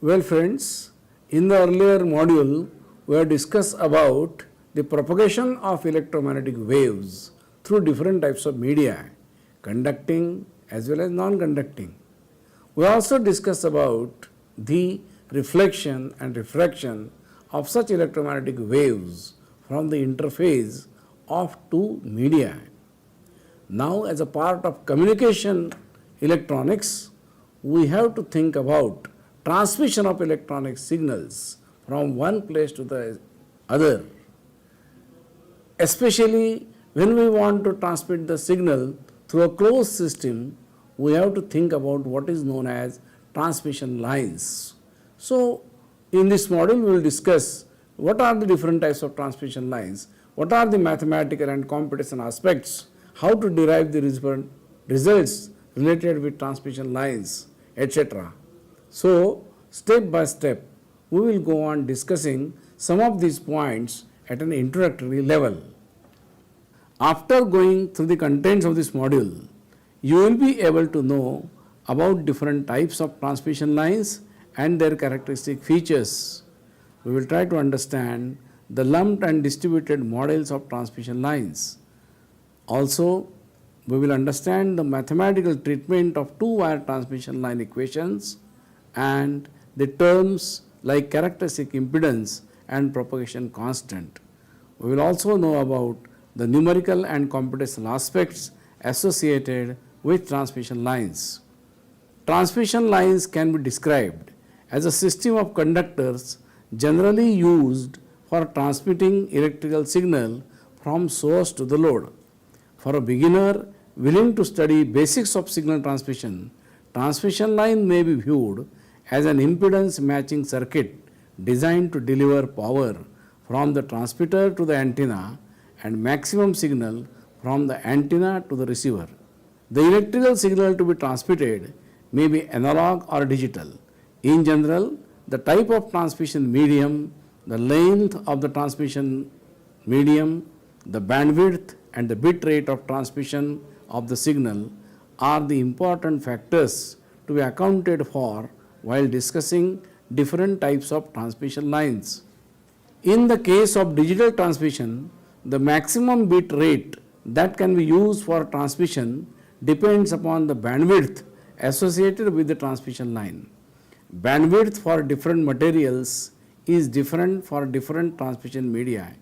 Well friends, in the earlier module we have discussed about the propagation of electromagnetic waves through different types of media, conducting as well as non-conducting. We also discussed about the reflection and refraction of such electromagnetic waves from the interface of two media. Now as a part of communication electronics, we have to think about transmission of electronic signals from one place to the other. Especially when we want to transmit the signal through a closed system, we have to think about what is known as transmission lines. So, in this module we will discuss what are the different types of transmission lines, what are the mathematical and computational aspects, how to derive the results related with transmission lines, etc. So, step by step, we will go on discussing some of these points at an introductory level. After going through the contents of this module, you will be able to know about different types of transmission lines and their characteristic features. We will try to understand the lumped and distributed models of transmission lines. Also, we will understand the mathematical treatment of two-wire transmission line equations and the terms like characteristic impedance and propagation constant. We will also know about the numerical and computational aspects associated with transmission lines. Transmission lines can be described as a system of conductors generally used for transmitting electrical signal from source to the load. For a beginner willing to study basics of signal transmission, transmission line may be viewed as an impedance matching circuit designed to deliver power from the transmitter to the antenna and maximum signal from the antenna to the receiver. The electrical signal to be transmitted may be analog or digital. In general, the type of transmission medium, the length of the transmission medium, the bandwidth and the bit rate of transmission of the signal are the important factors to be accounted for while discussing different types of transmission lines. In the case of digital transmission, the maximum bit rate that can be used for transmission depends upon the bandwidth associated with the transmission line. Bandwidth for different materials is different for different transmission media.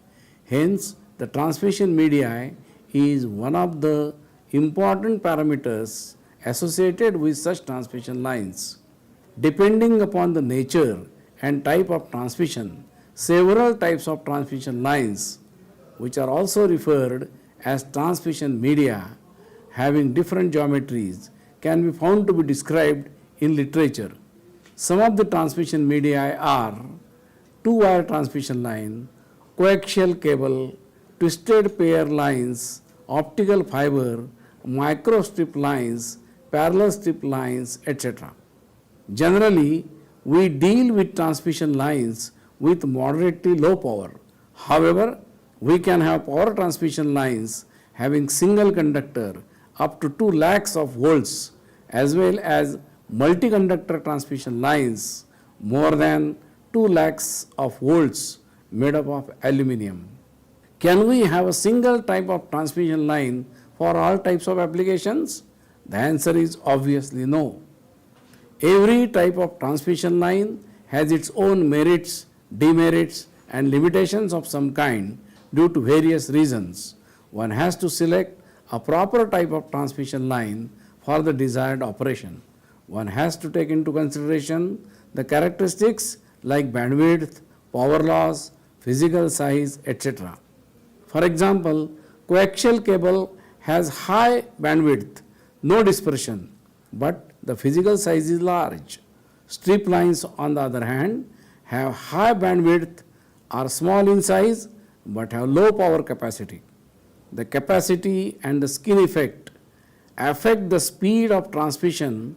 Hence, the transmission media is one of the important parameters associated with such transmission lines. Depending upon the nature and type of transmission, several types of transmission lines, which are also referred as transmission media, having different geometries, can be found to be described in literature. Some of the transmission media are two-wire transmission line, coaxial cable, twisted pair lines, optical fiber, microstrip lines, parallel strip lines, etc. Generally, we deal with transmission lines with moderately low power. However, we can have power transmission lines having single conductor up to 2 lakhs of volts as well as multi-conductor transmission lines more than 2 lakhs of volts made up of aluminum. Can we have a single type of transmission line for all types of applications? The answer is obviously no. Every type of transmission line has its own merits, demerits and limitations of some kind due to various reasons. One has to select a proper type of transmission line for the desired operation. One has to take into consideration the characteristics like bandwidth, power loss, physical size, etc. For example, coaxial cable has high bandwidth, no dispersion, but the physical size is large. Strip lines, on the other hand, have high bandwidth, are small in size, but have low power capacity. The capacity and the skin effect affect the speed of transmission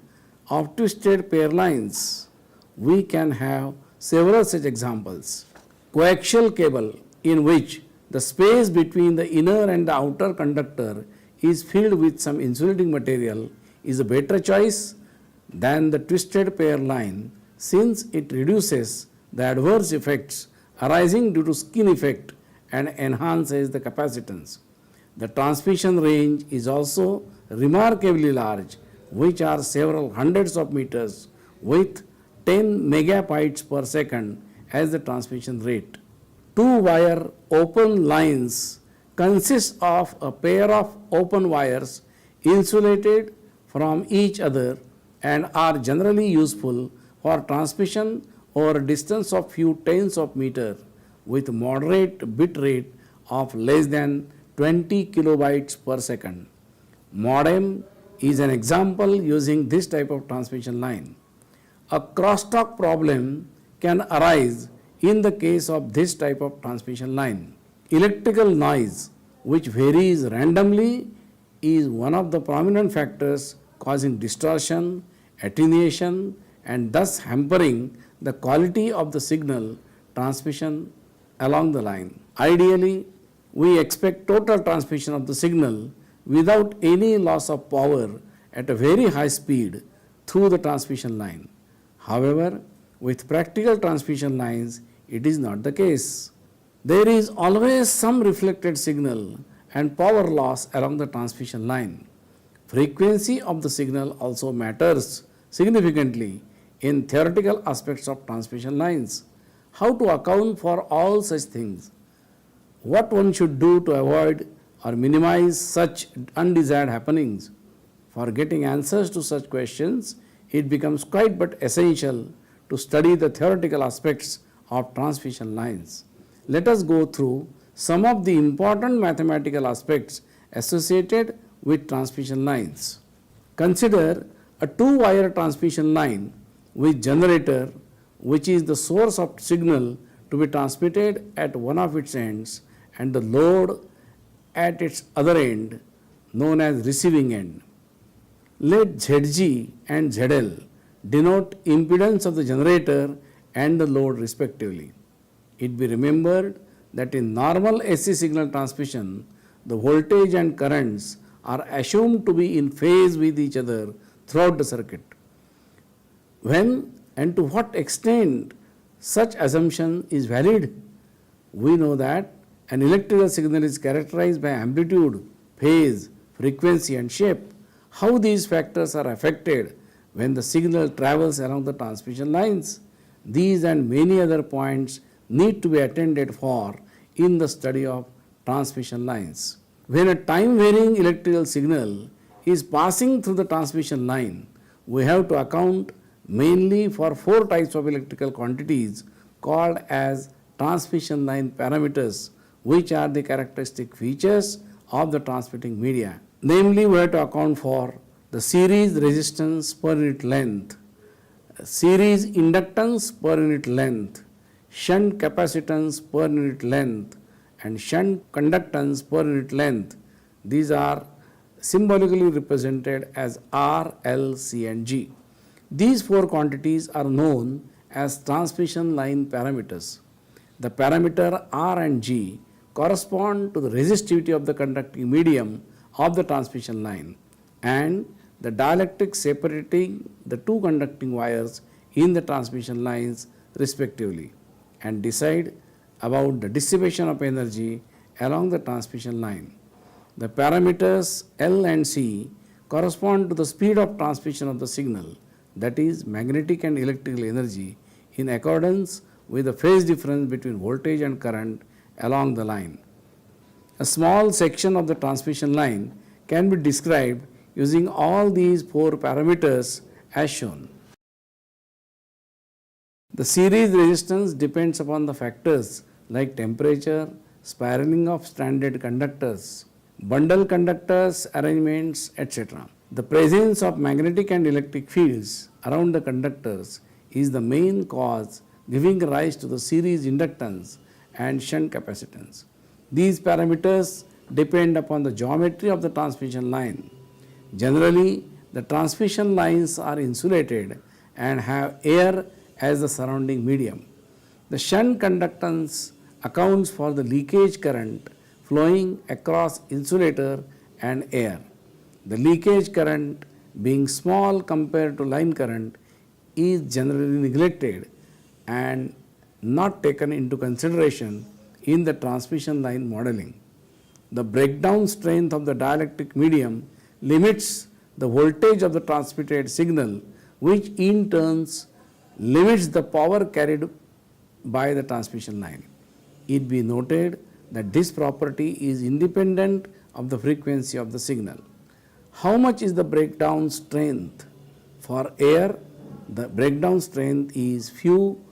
of twisted pair lines. We can have several such examples. Coaxial cable, in which the space between the inner and the outer conductor is filled with some insulating material, is a better choice than the twisted pair line since it reduces the adverse effects arising due to skin effect and enhances the capacitance. The transmission range is also remarkably large, which are several hundreds of meters with 10 megabits per second as the transmission rate. Two-wire open lines consist of a pair of open wires insulated from each other and are generally useful for transmission over a distance of few tens of meters with moderate bit rate of less than 20 kilobytes per second. Modem is an example using this type of transmission line. A crosstalk problem can arise in the case of this type of transmission line. Electrical noise, which varies randomly, is one of the prominent factors causing distortion, attenuation, and thus hampering the quality of the signal transmission along the line. Ideally, we expect total transmission of the signal without any loss of power at a very high speed through the transmission line. However, with practical transmission lines, it is not the case. There is always some reflected signal and power loss along the transmission line. Frequency of the signal also matters significantly in theoretical aspects of transmission lines. How to account for all such things? What one should do to avoid or minimize such undesired happenings? For getting answers to such questions, it becomes quite but essential to study the theoretical aspects of transmission lines. Let us go through some of the important mathematical aspects associated with transmission lines. Consider a two-wire transmission line with generator, which is the source of signal to be transmitted at one of its ends, and the load at its other end, known as receiving end. Let Zg and Zl denote impedance of the generator and the load respectively. It be remembered that in normal AC signal transmission, the voltage and currents are assumed to be in phase with each other throughout the circuit. When and to what extent such assumption is valid? We know that an electrical signal is characterized by amplitude, phase, frequency and shape. How these factors are affected when the signal travels along the transmission lines? These and many other points need to be attended for in the study of transmission lines. When a time varying electrical signal is passing through the transmission line, we have to account mainly for four types of electrical quantities called as transmission line parameters, which are the characteristic features of the transmitting media. Namely, we have to account for the series resistance per unit length, series inductance per unit length, shunt capacitance per unit length, and shunt conductance per unit length. These are symbolically represented as R, L, C and G. These four quantities are known as transmission line parameters. The parameter R and G correspond to the resistivity of the conducting medium of the transmission line and the dielectric separating the two conducting wires in the transmission lines respectively, and decide about the dissipation of energy along the transmission line. The parameters L and C correspond to the speed of transmission of the signal, that is magnetic and electrical energy, in accordance with the phase difference between voltage and current along the line. A small section of the transmission line can be described using all these four parameters as shown. The series resistance depends upon the factors like temperature, spiraling of stranded conductors, bundle conductors arrangements, etc. The presence of magnetic and electric fields around the conductors is the main cause giving rise to the series inductance and shunt capacitance. These parameters depend upon the geometry of the transmission line. Generally, the transmission lines are insulated and have air as the surrounding medium. The shunt conductance accounts for the leakage current flowing across insulator and air. The leakage current being small compared to line current is generally neglected and not taken into consideration in the transmission line modeling. The breakdown strength of the dielectric medium limits the voltage of the transmitted signal, which in turn limits the power carried by the transmission line. It be noted that this property is independent of the frequency of the signal. How much is the breakdown strength? For air, the breakdown strength is few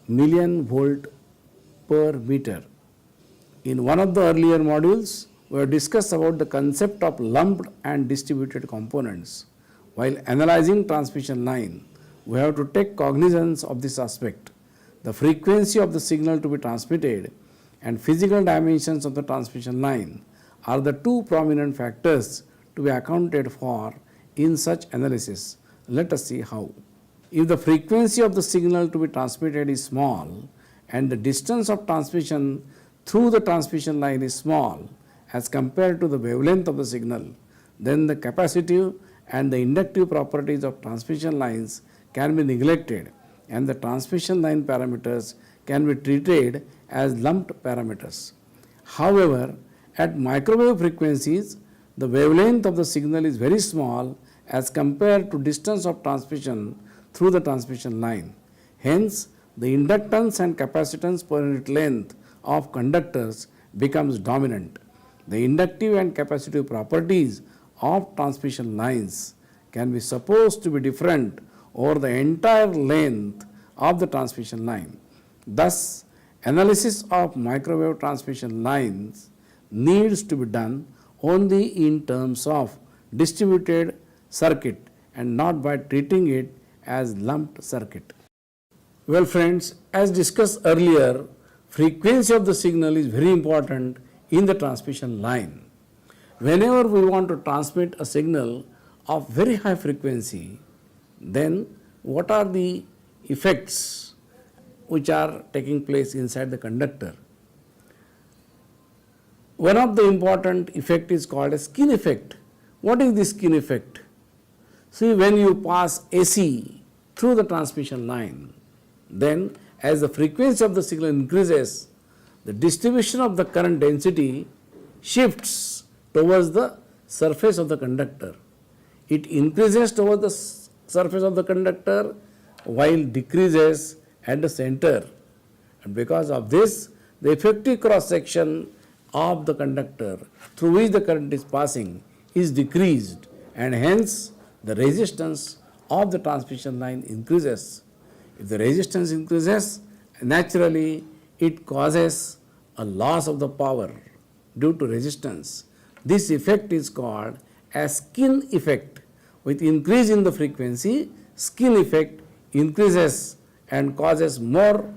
million volt per meter. In one of the earlier modules, we have discussed about the concept of lumped and distributed components. While analyzing transmission line, we have to take cognizance of this aspect. The frequency of the signal to be transmitted and physical dimensions of the transmission line are the two prominent factors to be accounted for in such analysis. Let us see how. If the frequency of the signal to be transmitted is small and the distance of transmission through the transmission line is small as compared to the wavelength of the signal, then the capacitive and the inductive properties of transmission lines can be neglected and the transmission line parameters can be treated as lumped parameters. However, at microwave frequencies, the wavelength of the signal is very small as compared to distance of transmission through the transmission line. Hence, the inductance and capacitance per unit length of conductors becomes dominant. The inductive and capacitive properties of transmission lines can be supposed to be different over the entire length of the transmission line. Thus, analysis of microwave transmission lines needs to be done only in terms of distributed circuit and not by treating it as lumped circuit. Well friends, as discussed earlier, frequency of the signal is very important in the transmission line. Whenever we want to transmit a signal of very high frequency, then what are the effects which are taking place inside the conductor? One of the important effect is called a skin effect. What is the skin effect? See, when you pass AC through the transmission line, then as the frequency of the signal increases, the distribution of the current density shifts towards the surface of the conductor. It increases towards the surface of the conductor while decreases at the center. And because of this, the effective cross section of the conductor through which the current is passing is decreased, and hence the resistance of the transmission line increases. If the resistance increases, naturally it causes a loss of the power due to resistance. This effect is called as skin effect. With increase in the frequency, skin effect increases and causes more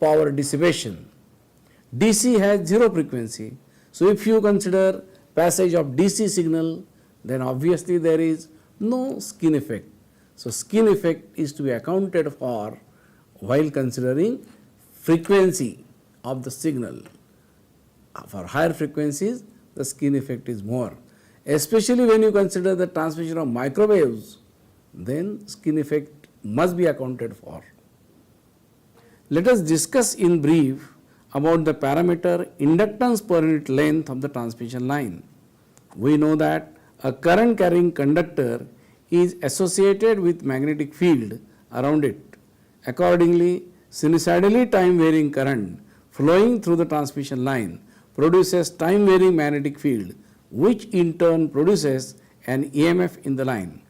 power dissipation. DC has zero frequency. So if you consider passage of DC signal, then obviously there is no skin effect. So skin effect is to be accounted for while considering frequency of the signal. For higher frequencies, the skin effect is more. Especially when you consider the transmission of microwaves, then skin effect must be accounted for. Let us discuss in brief about the parameter inductance per unit length of the transmission line. We know that a current carrying conductor is associated with magnetic field around it. Accordingly, sinusoidally time varying current flowing through the transmission line produces time varying magnetic field, which in turn produces an EMF in the line.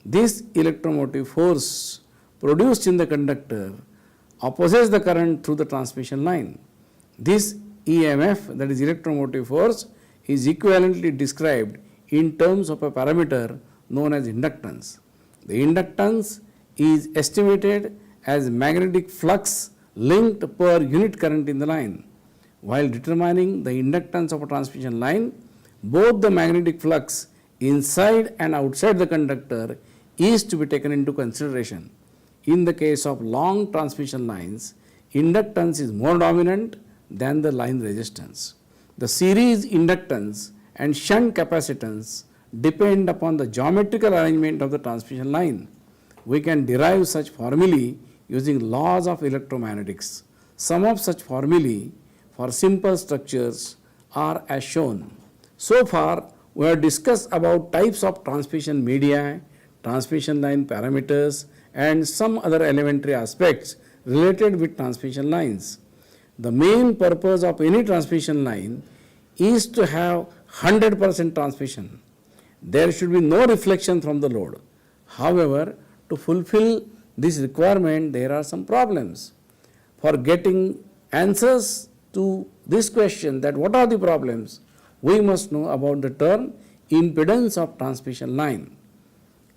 This electromotive force produced in the conductor opposes the current through the transmission line. This EMF, that is electromotive force, is equivalently described in terms of a parameter known as inductance. The inductance is estimated as magnetic flux linked per unit current in the line. While determining the inductance of a transmission line, both the magnetic flux inside and outside the conductor is to be taken into consideration. In the case of long transmission lines, inductance is more dominant than the line resistance. The series inductance and shunt capacitance depend upon the geometrical arrangement of the transmission line. we can derive such formulae using laws of electromagnetics. Some of such formulae for simple structures are as shown. So far, we have discussed about types of transmission media, transmission line parameters, and some other elementary aspects related with transmission lines. The main purpose of any transmission line is to have 100% transmission. There should be no reflection from the load. However, to fulfill this requirement, there are some problems. For getting answers to this question, that what are the problems, we must know about the term impedance of transmission line.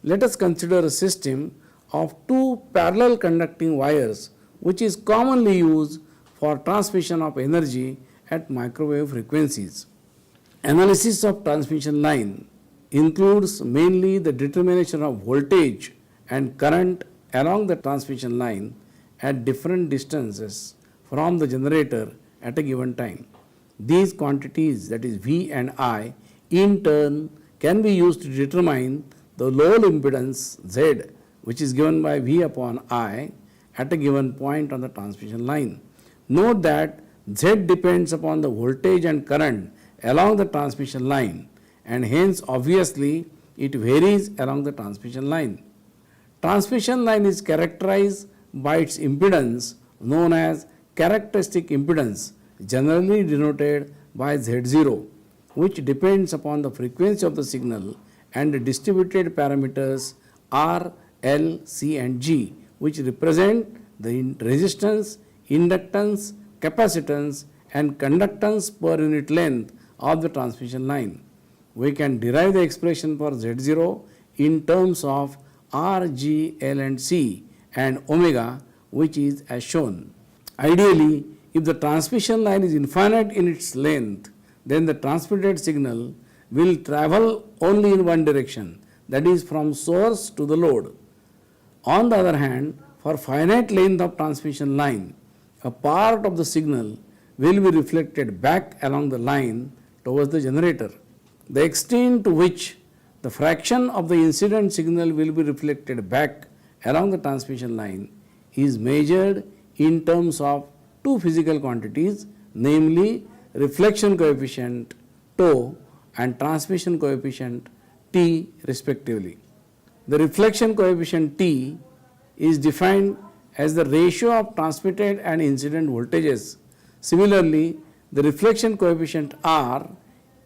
Let us consider a system of two parallel conducting wires which is commonly used for transmission of energy at microwave frequencies. Analysis of transmission line includes mainly the determination of voltage and current along the transmission line at different distances from the generator at a given time. These quantities, that is V and I, in turn can be used to determine the load impedance Z, which is given by V upon I at a given point on the transmission line. Note that Z depends upon the voltage and current along the transmission line, and hence obviously it varies along the transmission line. Transmission line is characterized by its impedance known as characteristic impedance, generally denoted by Z0, which depends upon the frequency of the signal and the distributed parameters R, L, C and G, which represent the resistance, inductance, capacitance and conductance per unit length of the transmission line. We can derive the expression for Z0 in terms of R, G, L and C and omega, which is as shown. Ideally, if the transmission line is infinite in its length, then the transmitted signal will travel only in one direction, that is from source to the load. On the other hand, for finite length of transmission line, a part of the signal will be reflected back along the line towards the generator. The extent to which the fraction of the incident signal will be reflected back along the transmission line is measured in terms of two physical quantities, namely reflection coefficient tau and transmission coefficient T respectively. The reflection coefficient T is defined as the ratio of transmitted and incident voltages. Similarly, the reflection coefficient R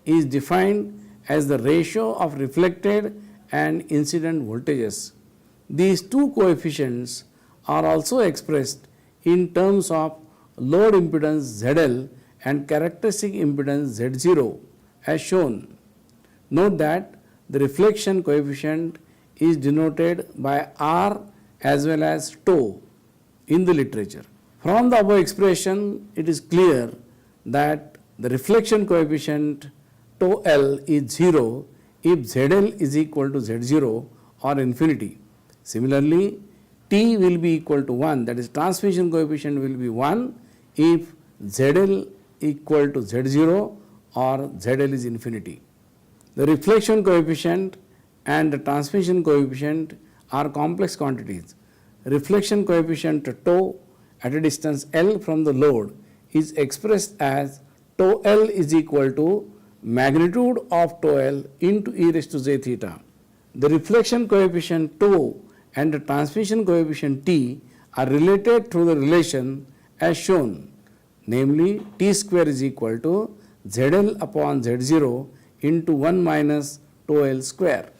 is defined as the ratio of reflected and incident voltages. These two coefficients are also expressed in terms of load impedance ZL and characteristic impedance Z0 as shown. Note that the reflection coefficient is denoted by R as well as tau in the literature. From the above expression, it is clear that the reflection coefficient tau L is 0 if ZL is equal to Z0 or infinity. Similarly, T will be equal to 1, that is transmission coefficient will be 1 if ZL equal to Z0 or ZL is infinity. The reflection coefficient and the transmission coefficient are complex quantities. Reflection coefficient tau at a distance L from the load is expressed as tau L is equal to magnitude of tau L into e raised to j theta. The reflection coefficient tau and the transmission coefficient T are related through the relation as shown, namely T square is equal to ZL upon Z0 into 1 minus tau L square.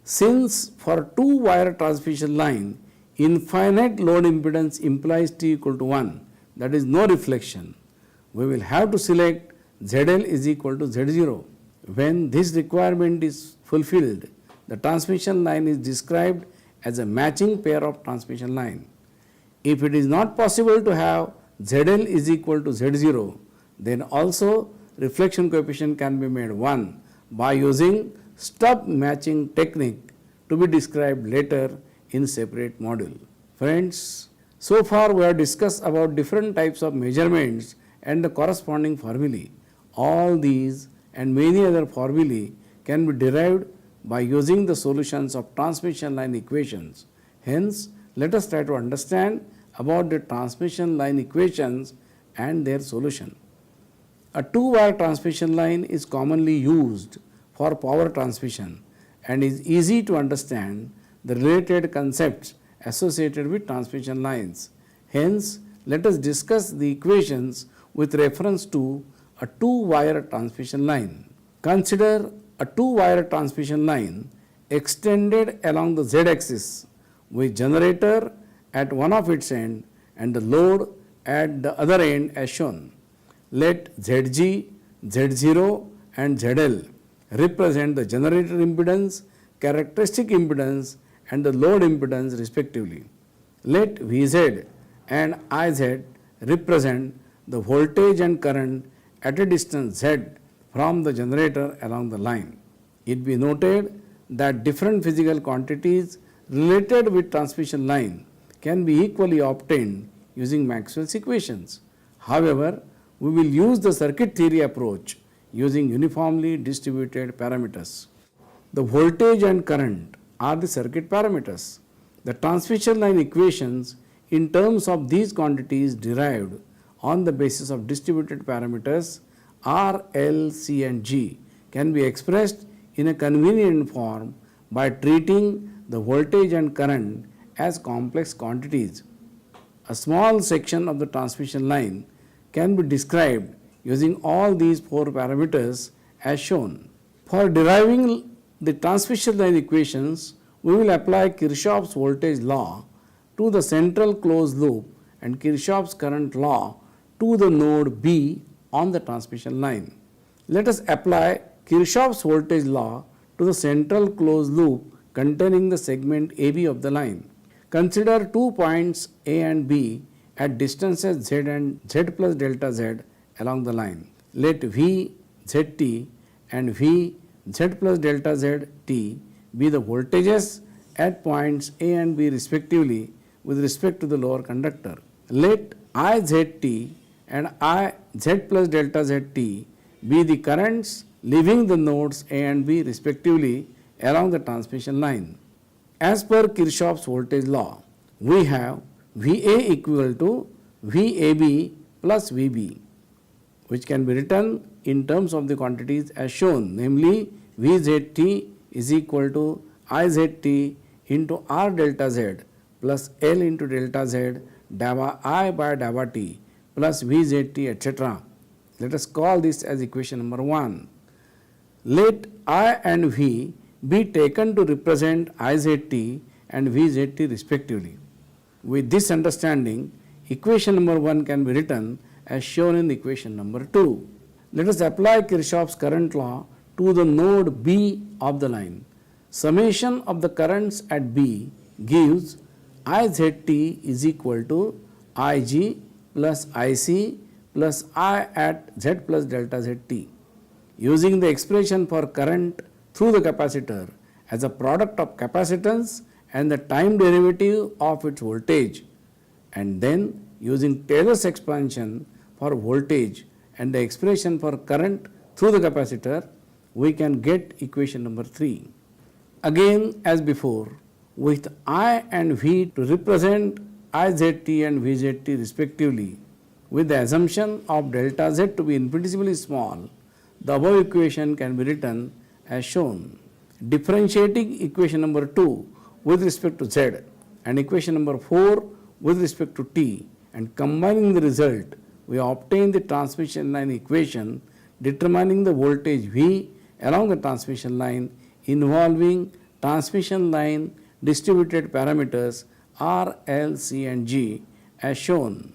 Since for two wire transmission line, infinite load impedance implies T equal to 1, that is no reflection, we will have to select ZL is equal to Z0. When this requirement is fulfilled, the transmission line is described as a matching pair of transmission line. If it is not possible to have ZL is equal to Z0, then also reflection coefficient can be made 1 by using stub matching technique to be described later in separate module. Friends, so far we have discussed about different types of measurements and the corresponding formulae. All these and many other formulae can be derived by using the solutions of transmission line equations. Hence, let us try to understand about the transmission line equations and their solution. A two-wire transmission line is commonly used for power transmission and is easy to understand the related concepts associated with transmission lines. Hence, let us discuss the equations with reference to a two-wire transmission line. Consider a two-wire transmission line extended along the z-axis with generator at one of its end and the load at the other end as shown. Let Zg, Z0 and ZL represent the generator impedance, characteristic impedance and the load impedance respectively. Let Vz and Iz represent the voltage and current at a distance Z from the generator along the line. It be noted that different physical quantities related with transmission line can be equally obtained using Maxwell's equations. However, we will use the circuit theory approach using uniformly distributed parameters. The voltage and current are the circuit parameters. The transmission line equations in terms of these quantities derived on the basis of distributed parameters R, L, C and G can be expressed in a convenient form by treating the voltage and current as complex quantities. A small section of the transmission line can be described using all these four parameters as shown. For deriving the transmission line equations, we will apply Kirchhoff's voltage law to the central closed loop and Kirchhoff's current law to the node B on the transmission line. Let us apply Kirchhoff's voltage law to the central closed loop containing the segment AB of the line. Consider 2 points A and B at distances Z and Z plus delta Z along the line. Let V ZT and V Z plus delta ZT be the voltages at points A and B respectively with respect to the lower conductor. Let IZT and Z plus delta ZT be the currents leaving the nodes A and B respectively along the transmission line. As per Kirchhoff's voltage law, we have VA equal to VAB plus VB, which can be written in terms of the quantities as shown, namely VZT is equal to IZT into R delta Z plus L into delta Z dava I by dava T plus VZT etc. Let us call this as equation number 1. Let I and V be taken to represent IZT and VZT respectively. With this understanding, equation number 1 can be written as shown in equation number 2. Let us apply Kirchhoff's current law to the node B of the line. Summation of the currents at B gives IZT is equal to IG plus IC plus I at Z plus delta ZT. Using the expression for current through the capacitor as a product of capacitance and the time derivative of its voltage, and then using Taylor's expansion for voltage and the expression for current through the capacitor, we can get equation number 3. Again, as before, with I and V to represent IZT and VZT respectively, with the assumption of delta Z to be infinitesimally small, the above equation can be written as shown. Differentiating equation number 2 with respect to Z and equation number 4 with respect to T and combining the result, we obtain the transmission line equation determining the voltage V along the transmission line involving transmission line distributed parameters R, L, C and G as shown.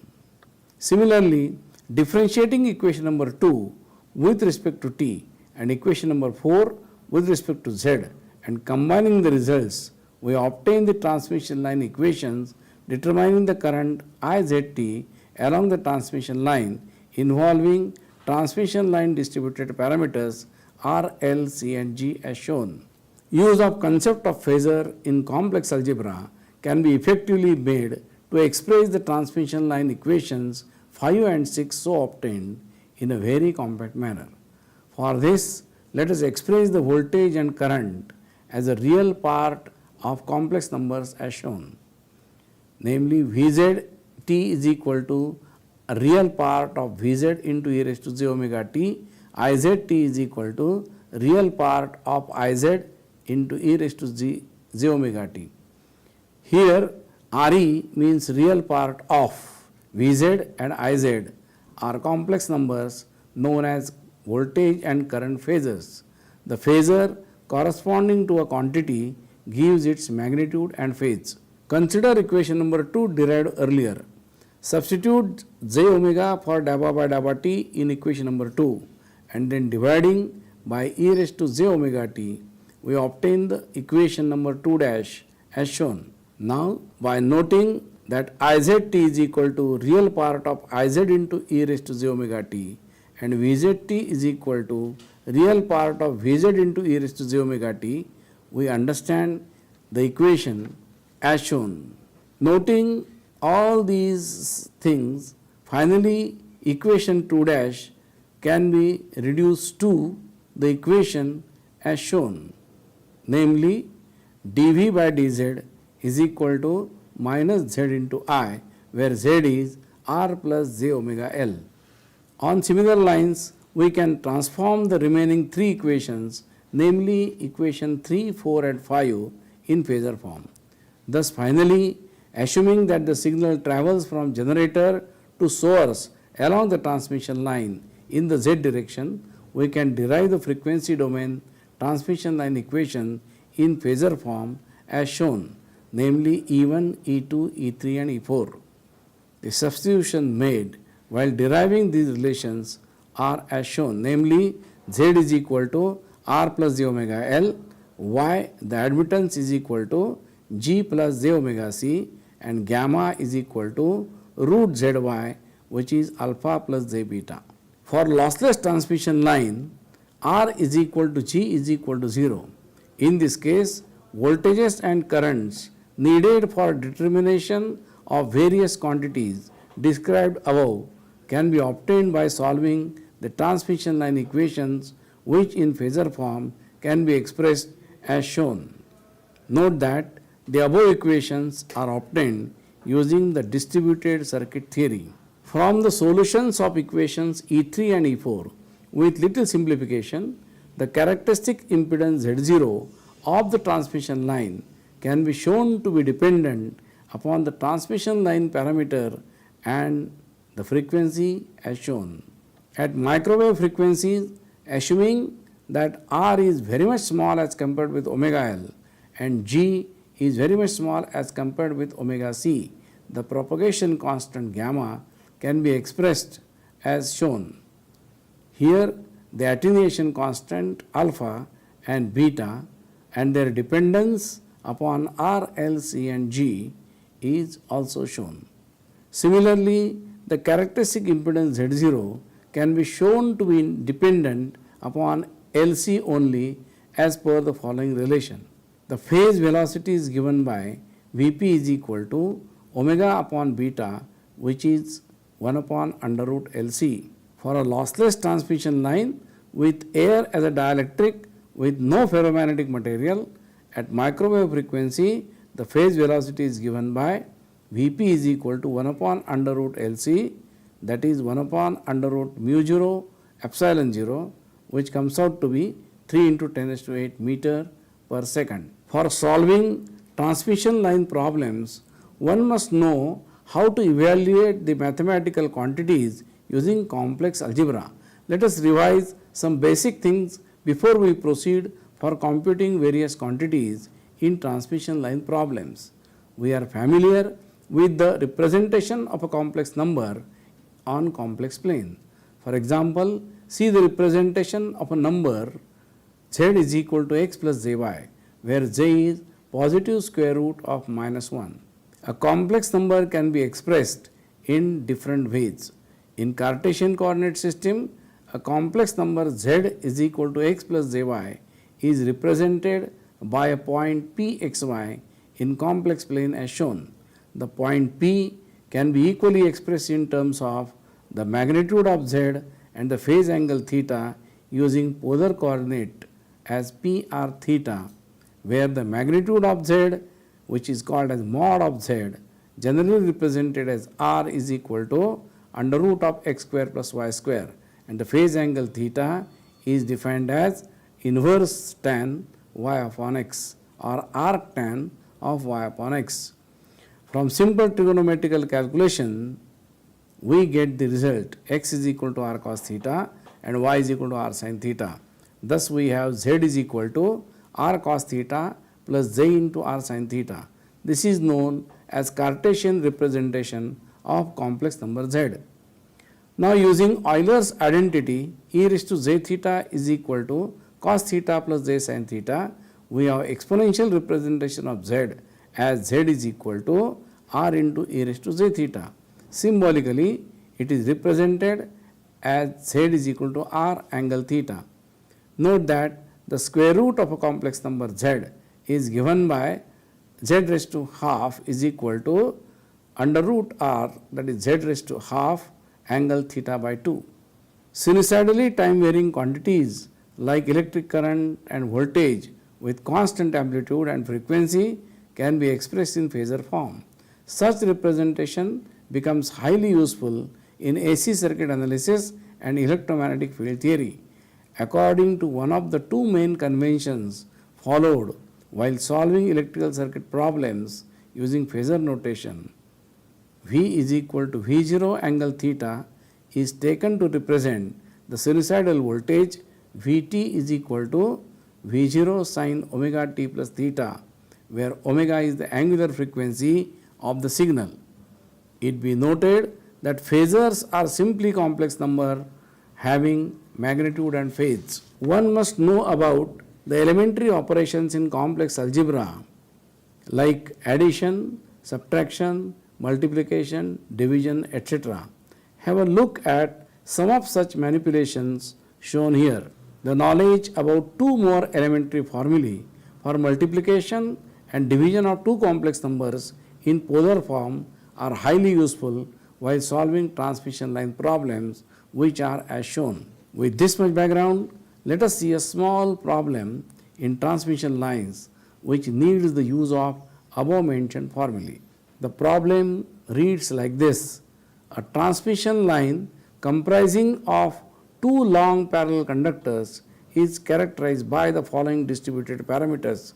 Similarly, differentiating equation number 2 with respect to T and equation number 4 with respect to Z and combining the results, we obtain the transmission line equations determining the current IZT along the transmission line involving transmission line distributed parameters R, L, C and G as shown. Use of concept of phasor in complex algebra can be effectively made to express the transmission line equations 5 and 6 so obtained in a very compact manner. For this, let us express the voltage and current as a real part of complex numbers as shown. Namely, Vz t is equal to a real part of Vz into e raised to j omega t, Iz t is equal to real part of Iz into e raised to j omega t. Here Re means real part of Vz and Iz are complex numbers known as voltage and current phasors. The phasor corresponding to a quantity gives its magnitude and phase. Consider equation number 2 derived earlier. Substitute j omega for dabba by dabba t in equation number 2 and then dividing by e raised to j omega t, we obtain the equation number 2 dash as shown. Now, by noting that Iz t is equal to real part of Iz into e raised to j omega t and Vz t is equal to real part of Vz into e raised to j omega t, we understand the equation as shown. Noting all these things, finally equation 2 dash can be reduced to the equation as shown, namely dV by dz is equal to minus z into I, where z is r plus j omega L. On similar lines, we can transform the remaining 3 equations, namely equation 3, 4 and 5 in phasor form. Thus finally, assuming that the signal travels from generator to source along the transmission line in the z direction, we can derive the frequency domain transmission line equation in phasor form as shown, namely E1, E2, E3 and E4. The substitution made while deriving these relations are as shown, namely Z is equal to R plus j omega L, Y the admittance is equal to G plus j omega C and gamma is equal to root ZY, which is alpha plus j beta. For lossless transmission line, R is equal to G is equal to 0. In this case, voltages and currents needed for determination of various quantities described above can be obtained by solving the transmission line equations, which in phasor form can be expressed as shown. Note that the above equations are obtained using the distributed circuit theory. From the solutions of equations E3 and E4, with little simplification, the characteristic impedance Z0 of the transmission line can be shown to be dependent upon the transmission line parameter and the frequency as shown. At microwave frequencies, assuming that R is very much small as compared with omega L and G is very much small as compared with omega C, the propagation constant gamma can be expressed as shown. Here the attenuation constant alpha and beta and their dependence upon R, L, C and G is also shown. Similarly, the characteristic impedance Z0 can be shown to be dependent upon LC only as per the following relation. The phase velocity is given by Vp is equal to omega upon beta, which is 1 upon under root LC. For a lossless transmission line with air as a dielectric with no ferromagnetic material, at microwave frequency, the phase velocity is given by Vp is equal to 1 upon under root Lc, that is 1 upon under root mu 0 epsilon 0, which comes out to be 3 into 10 raised to 8 meter per second. For solving transmission line problems, one must know how to evaluate the mathematical quantities using complex algebra. Let us revise some basic things before we proceed for computing various quantities in transmission line problems. We are familiar with the representation of a complex number on complex plane. For example, see the representation of a number z is equal to x plus zy, where j is positive square root of minus 1. A complex number can be expressed in different ways. In Cartesian coordinate system, a complex number z is equal to x plus zy is represented by a point pxy in complex plane as shown. The point P can be equally expressed in terms of the magnitude of z and the phase angle theta using polar coordinate as p r theta where the magnitude of Z, which is called as mod of Z, generally represented as R, is equal to under root of x square plus y square, and the phase angle theta is defined as inverse tan y upon x or arc tan of y upon x. From simple trigonometrical calculation, we get the result x is equal to r cos theta and y is equal to r sin theta. Thus, we have z is equal to r cos theta plus j into r sin theta. This is known as Cartesian representation of complex number z. Now, using Euler's identity, e raised to j theta is equal to cos theta plus j sin theta, we have exponential representation of z as z is equal to r into e raised to j theta. Symbolically, it is represented as z is equal to r angle theta. Note that the square root of a complex number z is given by z raised to half is equal to under root r, that is z raised to half angle theta by 2. Sinusoidally time varying quantities like electric current and voltage with constant amplitude and frequency can be expressed in phasor form. Such representation becomes highly useful in AC circuit analysis and electromagnetic field theory. According to one of the two main conventions followed while solving electrical circuit problems using phasor notation, V is equal to V0 angle theta is taken to represent the sinusoidal voltage, Vt is equal to V0 sin omega t plus theta, where omega is the angular frequency of the signal. It be noted that phasors are simply complex number having magnitude and phase. One must know about the elementary operations in complex algebra like addition, subtraction, multiplication, division, etc. Have a look at some of such manipulations shown here. The knowledge about two more elementary formulae for multiplication and division of two complex numbers in polar form are highly useful while solving transmission line problems, which are as shown. With this much background, let us see a small problem in transmission lines which needs the use of above mentioned formulae. The problem reads like this: a transmission line comprising of two long parallel conductors is characterized by the following distributed parameters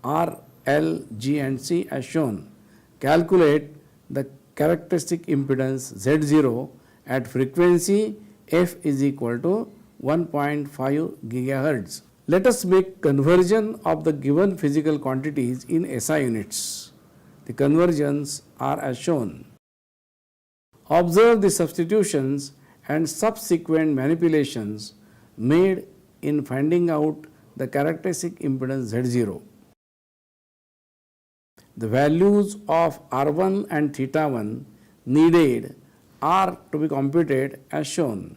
R, L, G and C as shown. Calculate the characteristic impedance Z0 at frequency f is equal to 1.5 gigahertz. Let us make conversion of the given physical quantities in SI units. The conversions are as shown. Observe the substitutions and subsequent manipulations made in finding out the characteristic impedance Z0. The values of R1 and theta 1 needed are to be computed as shown.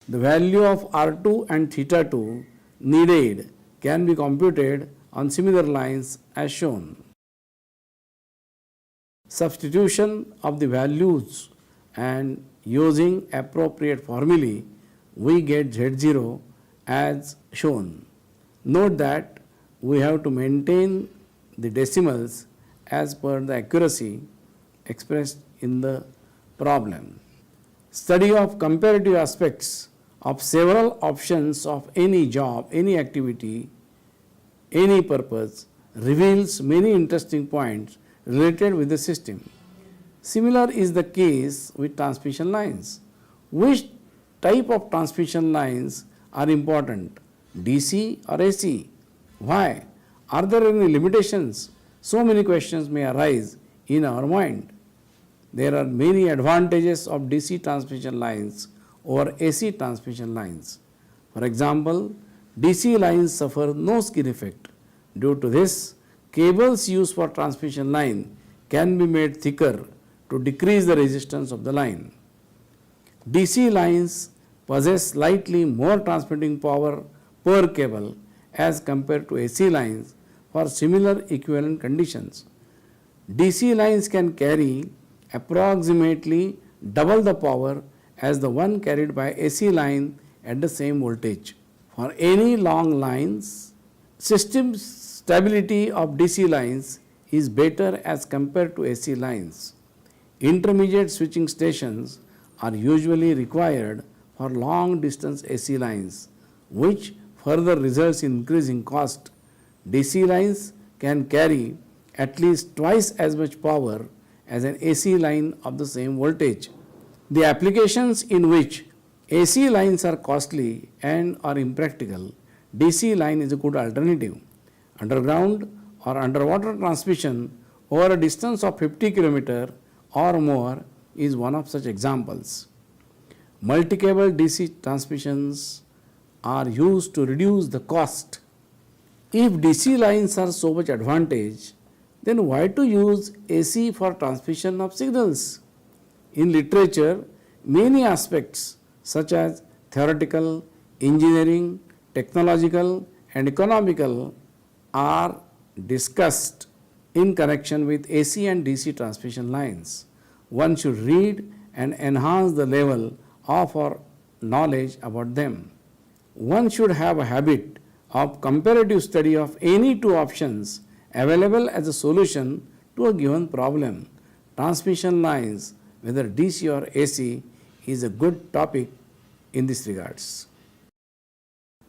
The value of R2 and theta 2 needed can be computed on similar lines as shown. Substitution of the values and using appropriate formulae, we get Z0 as shown. Note that we have to maintain the decimals as per the accuracy expressed in the problem. Study of comparative aspects of several options of any job, any activity, any purpose reveals many interesting points related with the system. Similar is the case with transmission lines. Which type of transmission lines are important, DC or AC? Why? Are there any limitations? So many questions may arise in our mind. There are many advantages of DC transmission lines over AC transmission lines. For example, DC lines suffer no skin effect. Due to this, cables used for transmission line can be made thicker to decrease the resistance of the line. DC lines possess slightly more transmitting power per cable as compared to AC lines for similar equivalent conditions. DC lines can carry approximately double the power as the one carried by AC line at the same voltage. For any long lines, System stability of DC lines is better as compared to AC lines. Intermediate switching stations are usually required for long distance AC lines, which further results in increasing cost. DC lines can carry at least twice as much power as an AC line of the same voltage. The applications in which AC lines are costly and are impractical, DC line is a good alternative. Underground or underwater transmission over a distance of 50 km or more is one of such examples. Multi-cable DC transmissions are used to reduce the cost. If DC lines are so much advantage, then why to use AC for transmission of signals? In literature, many aspects such as theoretical, engineering, technological and economical are discussed in connection with AC and DC transmission lines. One should read and enhance the level of our knowledge about them. One should have a habit of comparative study of any two options available as a solution to a given problem. Transmission lines, whether DC or AC, is a good topic in this regards.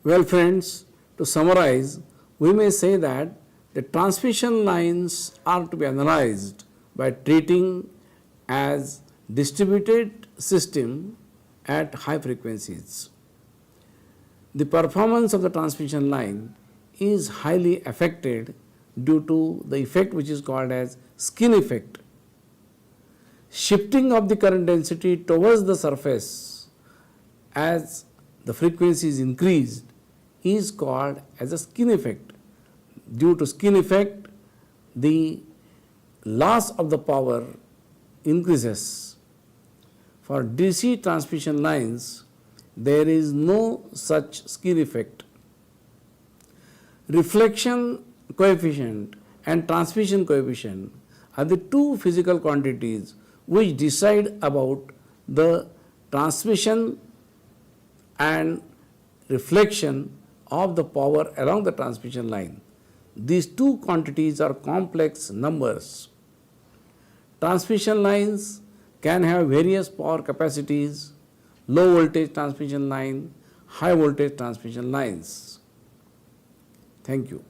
Well friends, to summarize, we may say that the transmission lines are to be analyzed by treating as distributed system at high frequencies. The performance of the transmission line is highly affected due to the effect which is called as skin effect. Shifting of the current density towards the surface as the frequency is increased is called as a skin effect. Due to skin effect, the loss of the power increases. For DC transmission lines, there is no such skin effect. Reflection coefficient and transmission coefficient are the two physical quantities which decide about the transmission and reflection of the power along the transmission line. These two quantities are complex numbers. Transmission lines can have various power capacities, low voltage transmission line, high voltage transmission lines. Thank you.